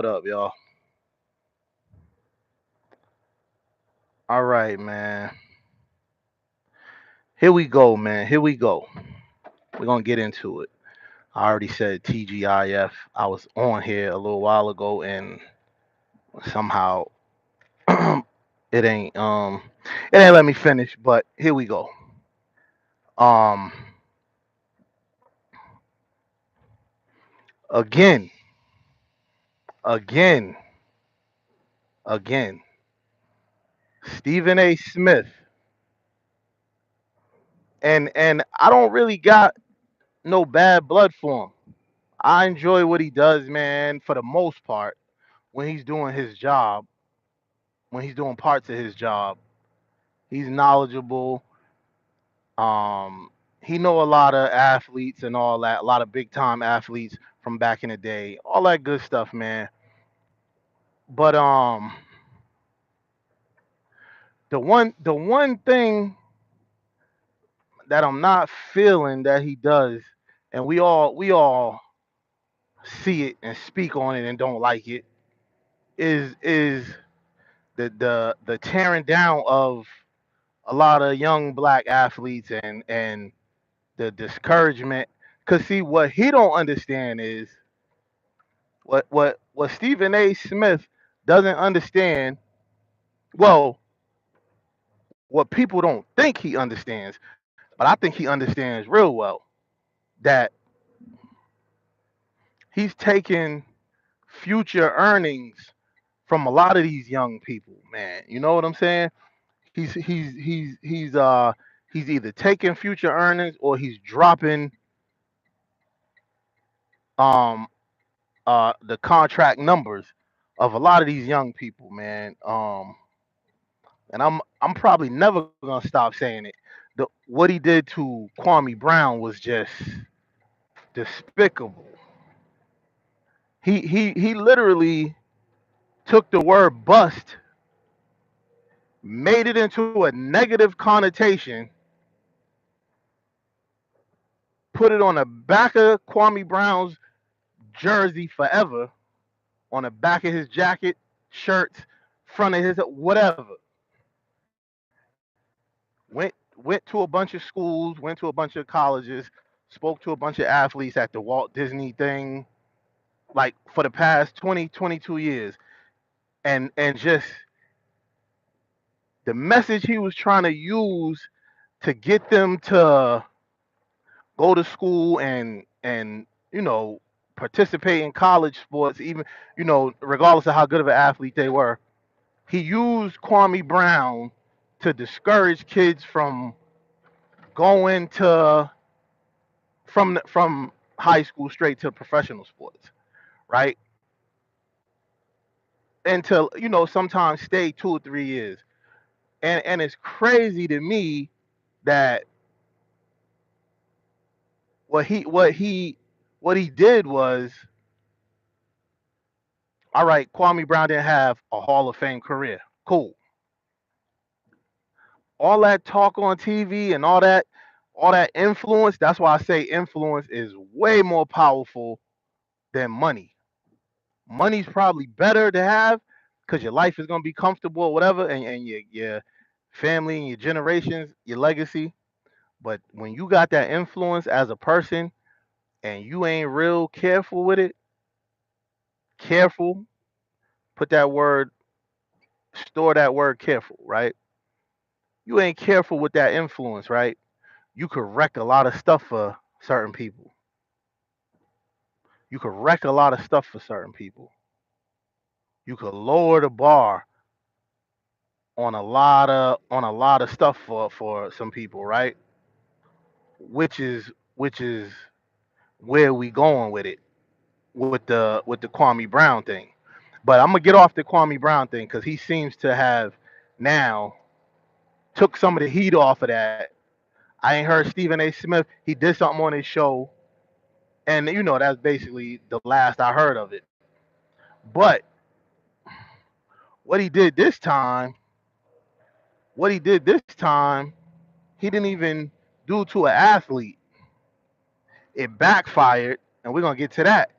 up, y'all? All right, man. Here we go, man. Here we go. We're gonna get into it. I already said TGIF. I was on here a little while ago, and somehow it ain't let me finish. But here we go. Um, again, again, again. Stephen A. Smith, and I don't really got no bad blood for him. I enjoy what he does, man. For the most part, when he's doing his job, when he's doing parts of his job, he's knowledgeable. Um, he know a lot of athletes and all that, a lot of big time athletes from back in the day, all that good stuff, man. But the one thing that I'm not feeling that he does, and we all see it and speak on it and don't like it, is the tearing down of a lot of young black athletes and the discouragement. Cause see, what he don't understand is what Stephen A. Smith doesn't understand. Well, what people don't think he understands, but I think he understands real well that he's taking future earnings from a lot of these young people, man. You know what I'm saying? He's either taking future earnings or he's dropping um the contract numbers of a lot of these young people, man. And I'm probably never gonna stop saying it. What he did to Kwame Brown was just despicable. He literally took the word bust, made it into a negative connotation, put it on the back of Kwame Brown's jersey forever, on the back of his jacket, shirts, front of his whatever. Went to a bunch of schools, went to a bunch of colleges, spoke to a bunch of athletes at the Walt Disney thing, like for the past 20, 22 years. And just the message he was trying to use to get them to go to school and participate in college sports, even regardless of how good of an athlete they were. He used Kwame Brown to discourage kids from going to from high school straight to professional sports, right? And to sometimes stay 2 or 3 years. And it's crazy to me that what he what he what he did was, all right, Kwame Brown didn't have a Hall of Fame career. Cool. All that talk on TV and all that influence, that's why I say influence is way more powerful than money. Money's probably better to have because your life is gonna be comfortable or whatever, and your family and your generations, your legacy. But when you got that influence as a person and you ain't real careful with it, careful, put that word, store that word careful, right? You ain't careful with that influence, right? You could wreck a lot of stuff for certain people. You could wreck a lot of stuff for certain people. You could lower the bar on a lot of stuff for some people, right? Which is where we going with it with the Kwame Brown thing. But I'm gonna get off the Kwame Brown thing because he seems to have now took some of the heat off of that. I ain't heard Stephen A. Smith. He did something on his show, and that's basically the last I heard of it. But what he did this time, what he did this time, he didn't even do to an athlete. It backfired, and we're gonna get to that.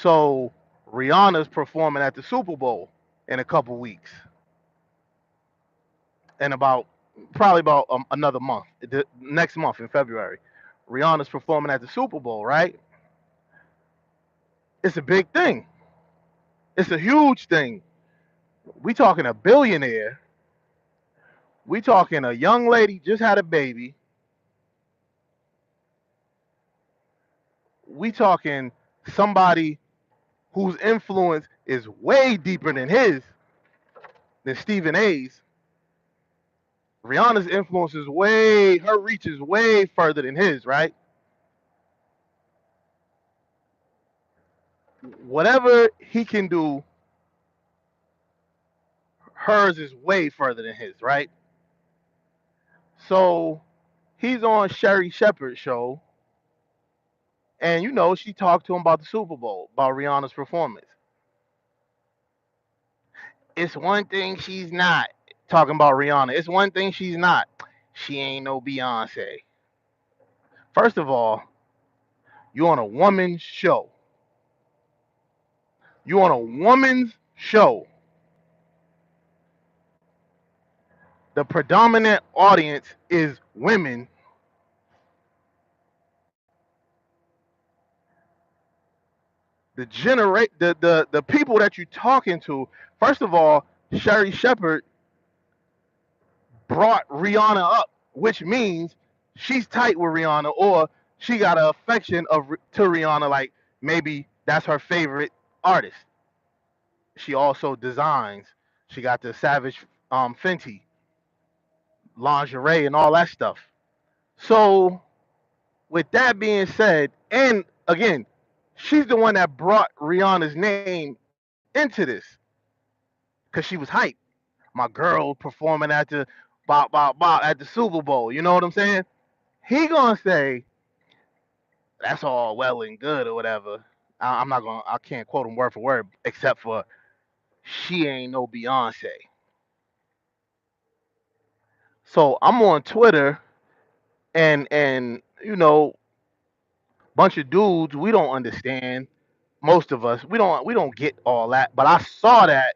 So Rihanna's performing at the Super Bowl in a couple weeks, in about probably about another month, the next month in February. Rihanna's performing at the Super Bowl, right? It's a big thing. It's a huge thing. We talking a billionaire. We talking a young lady just had a baby. We talking somebody whose influence is way deeper than Stephen A's. Rihanna's influence is her reach is way further than his, right? Whatever he can do, hers is way further than his, right? So he's on Sherry Shepherd's show, and she talked to him about the Super Bowl, about Rihanna's performance. It's one thing she's not talking about Rihanna. It's one thing she's not. She ain't no Beyonce. First of all, you on a woman's show. You on a woman's show. The predominant audience is women. The people that you're talking to. First of all, Sherry Shepherd brought Rihanna up, which means she's tight with Rihanna, or she got an affection to Rihanna, like maybe that's her favorite artist. She also designs. She got the Savage Fenty lingerie and all that stuff. So with that being said, and again, she's the one that brought Rihanna's name into this because she was hype. My girl performing at the at the Super Bowl. You know what I'm saying? He gonna say that's all well and good or whatever. I'm not gonna. I can't quote him word for word, except for she ain't no Beyonce. So I'm on Twitter, and bunch of dudes we don't understand. Most of us we don't get all that. But I saw that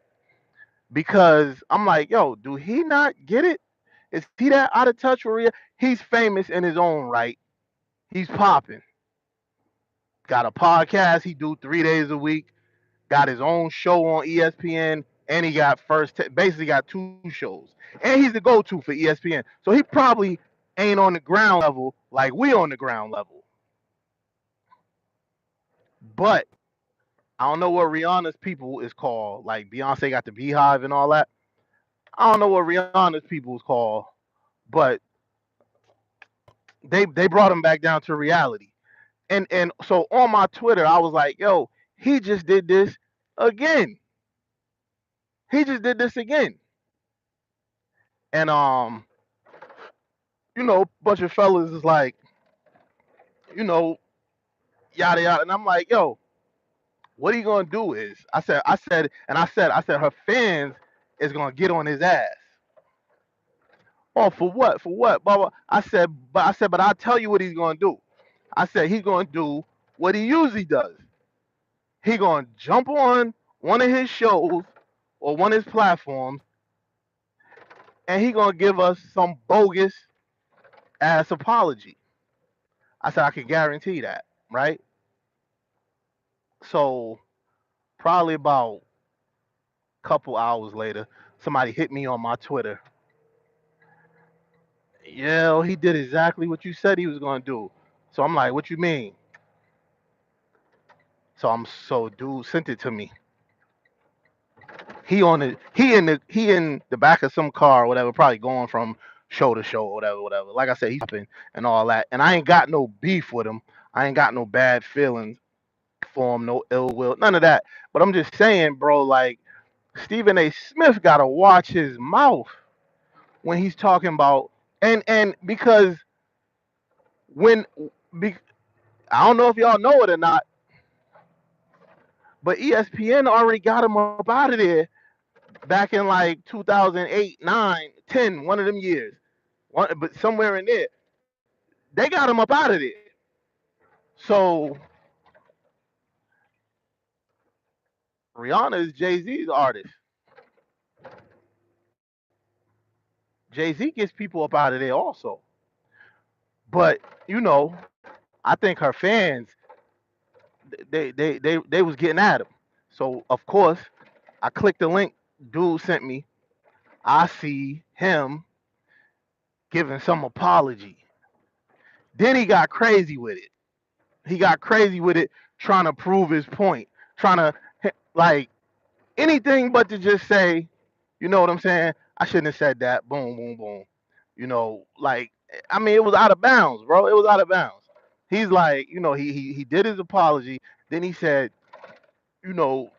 because I'm like, yo, do he not get it? Is he that out of touch with Rhea? He's famous in his own right. He's popping. Got a podcast he do 3 days a week. Got his own show on ESPN, and he got basically got two shows, and he's the go-to for ESPN. So he probably ain't on the ground level like we on the ground level. But I don't know what Rihanna's people is called. Like Beyonce got the Beehive and all that. I don't know what Rihanna's people is called, but they brought him back down to reality. And so on my Twitter, I was like, yo, he just did this again. He just did this again. And a bunch of fellas is like, you know, yada yada. And I'm like, yo, what he gonna do is I said her fans is gonna get on his ass. Oh, for what? For what? Blah, blah. But I'll tell you what he's gonna do. I said he's gonna do what he usually does. He gonna jump on one of his shows or one of his platforms, and he gonna give us some bogus ass apology. I said I can guarantee that, right? So probably about a couple hours later, somebody hit me on my Twitter. Yeah, he did exactly what you said he was gonna do. So I'm like, what you mean? So dude sent it to me. He in the back of some car or whatever, probably going from show to show or whatever, whatever. Like I said, he's popping and all that. And I ain't got no beef with him. I ain't got no bad feelings for him, no ill will, none of that. But I'm just saying, bro, like Stephen A. Smith gotta watch his mouth when he's talking about and because when be, I don't know if y'all know it or not, but ESPN already got him up out of there back in like 2008, 9, 10, one of them years. But somewhere in there, they got him up out of there. So Rihanna is Jay-Z's artist. Jay-Z gets people up out of there also. But you know, I think her fans they was getting at him. So of course I clicked the link dude sent me. I see him giving some apology. Then he got crazy with it. He got crazy with it, trying to prove his point, trying to like anything but to just say, you know what I'm saying? I shouldn't have said that. Boom, boom, boom. You know, like I mean, it was out of bounds, bro. It was out of bounds. He's like, you know, he did his apology. Then he said, you know,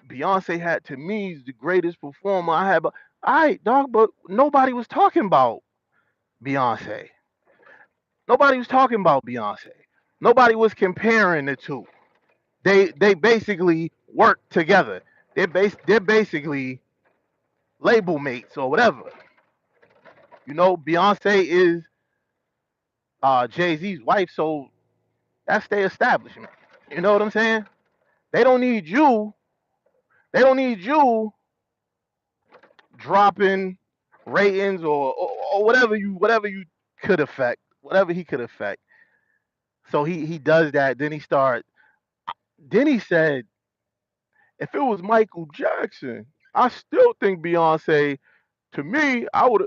Beyonce had to me is the greatest performer I had. But all right, dog, but nobody was talking about Beyonce. Nobody was talking about Beyonce. Nobody was comparing the two. They basically work together. They're basically label mates or whatever. You know, Beyonce is Jay Z's wife, so that's their establishment. You know what I'm saying? They don't need you. They don't need you dropping ratings or whatever you could affect, whatever he could affect. So he does that. Then he start. Then he said, if it was Michael Jackson, I still think Beyonce. To me, I would,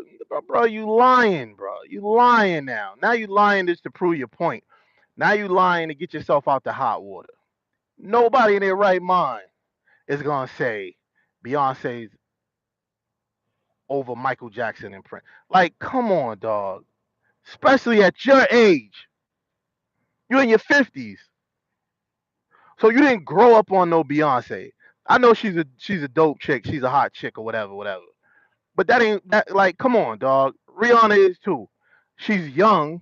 bro. You lying, bro. You lying now. Now you lying just to prove your point. Now you lying to get yourself out the hot water. Nobody in their right mind is gonna say Beyonce's over Michael Jackson and Prince. Like, come on, dog. Especially at your age, you're in your 50s, so you didn't grow up on no Beyonce. I know she's a dope chick, she's a hot chick or whatever, whatever. But that ain't that. Like, come on, dog. Rihanna is too. She's young,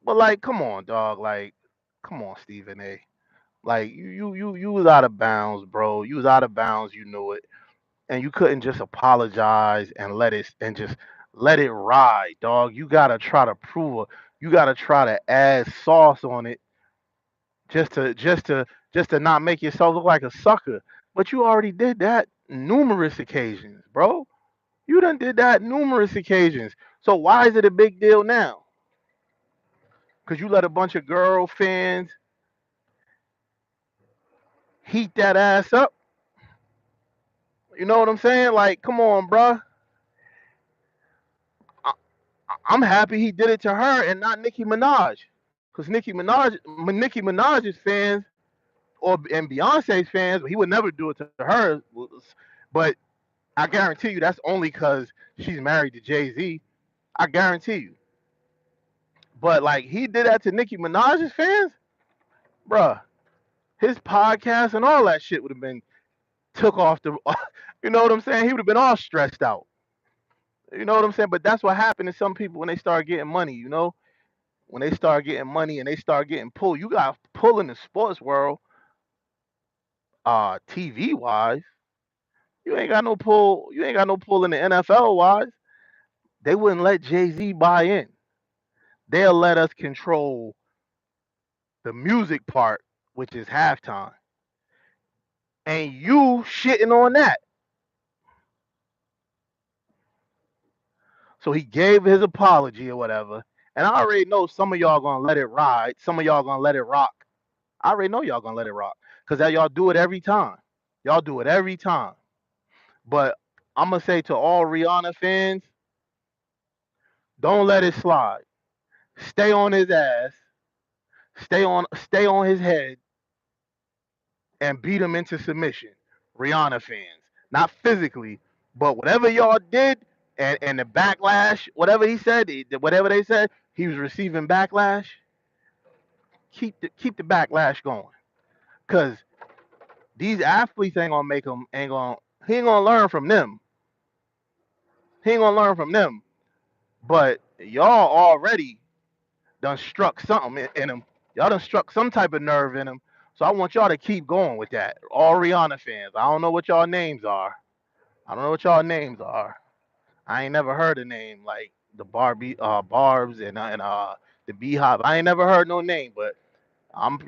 but like, come on, dog. Like, come on, Stephen A. Like, you was out of bounds, bro. You was out of bounds. You knew it, and you couldn't just apologize and let it ride, dog. You gotta try to prove it. You gotta try to add sauce on it just to not make yourself look like a sucker. But you already did that numerous occasions, bro. You done did that numerous occasions. So why is it a big deal now? Because you let a bunch of girl fans heat that ass up. You know what I'm saying? Like, come on, bruh. I, I'm happy he did it to her and not Nicki Minaj. Because Nicki Minaj's fans and Beyonce's fans, he would never do it to her. But I guarantee you that's only because she's married to Jay-Z. I guarantee you. But like he did that to Nicki Minaj's fans, bruh. His podcast and all that shit would have been took off the. You know what I'm saying? He would have been all stressed out. You know what I'm saying? But that's what happened to some people when they start getting money. You know, when they start getting money and they start getting pulled. You got pull in the sports world, TV wise. You ain't got no pull. You ain't got no pull in the NFL wise. They wouldn't let Jay Z buy in. They'll let us control the music part, which is halftime, and you shitting on that. So he gave his apology or whatever. And I already know some of y'all gonna let it ride. Some of y'all gonna let it rock. I already know y'all gonna let it rock. Cause that y'all do it every time. Y'all do it every time. But I'm gonna say to all Rihanna fans, don't let it slide. Stay on his ass. Stay on his head and beat him into submission. Rihanna fans. Not physically, but whatever y'all did and the backlash, whatever he said, whatever they said, he was receiving backlash. Keep the backlash going, cause these athletes ain't gonna make him ain't gonna he ain't gonna learn from them. He ain't gonna learn from them. But y'all already done struck something in him. Y'all done struck some type of nerve in him. So I want y'all to keep going with that. All Rihanna fans. I don't know what y'all names are. I don't know what y'all names are. I ain't never heard a name like the Barbie, Barb's and the Beehive. I ain't never heard no name, but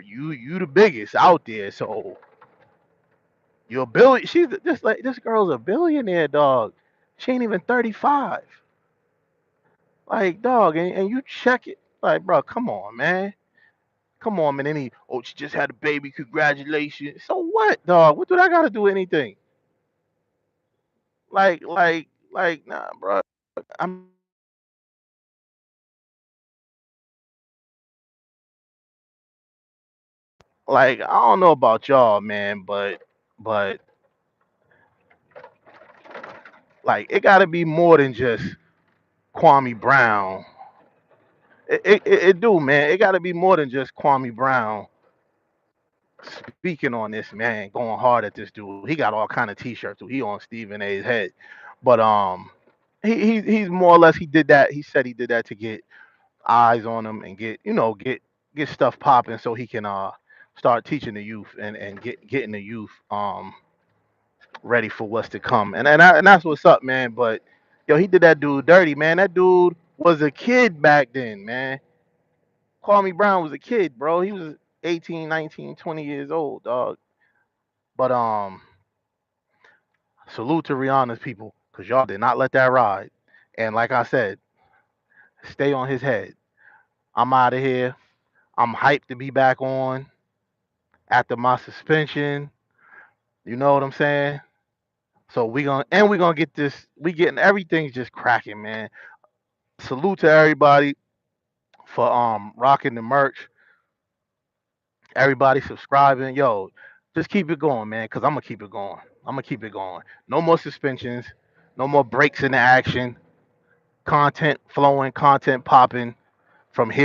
you the biggest out there. So You're a billion. She's just like this girl's a billionaire, dog. She ain't even 35. Like, dog, and you check it. Like, bro, come on, man. Come on, man. Oh, she just had a baby. Congratulations. So what, dog? What do I got to do with anything? Nah, bro. I'm like, I don't know about y'all, man, but like, it got to be more than just Kwame Brown. It do, man. It got to be more than just Kwame Brown speaking on this, man, going hard at this dude. He got all kind of t-shirts. He on Stephen A's head, but he's more or less he did that. He said he did that to get eyes on him and get stuff popping so he can start teaching the youth and getting the youth ready for what's to come. And that's what's up, man. But yo, he did that dude dirty, man. That dude was a kid back then, man. Kwame Brown was a kid, bro. He was 18, 19, 20 years old, dog. But salute to Rihanna's people, cause y'all did not let that ride. And like I said, stay on his head. I'm out of here. I'm hyped to be back on after my suspension. You know what I'm saying? So we gonna get this. We getting everything's just cracking, man. Salute to everybody for rocking the merch. Everybody subscribing. Yo, just keep it going, man. Cause I'm gonna keep it going. I'm gonna keep it going. No more suspensions. No more breaks in the action. Content flowing. Content popping from here.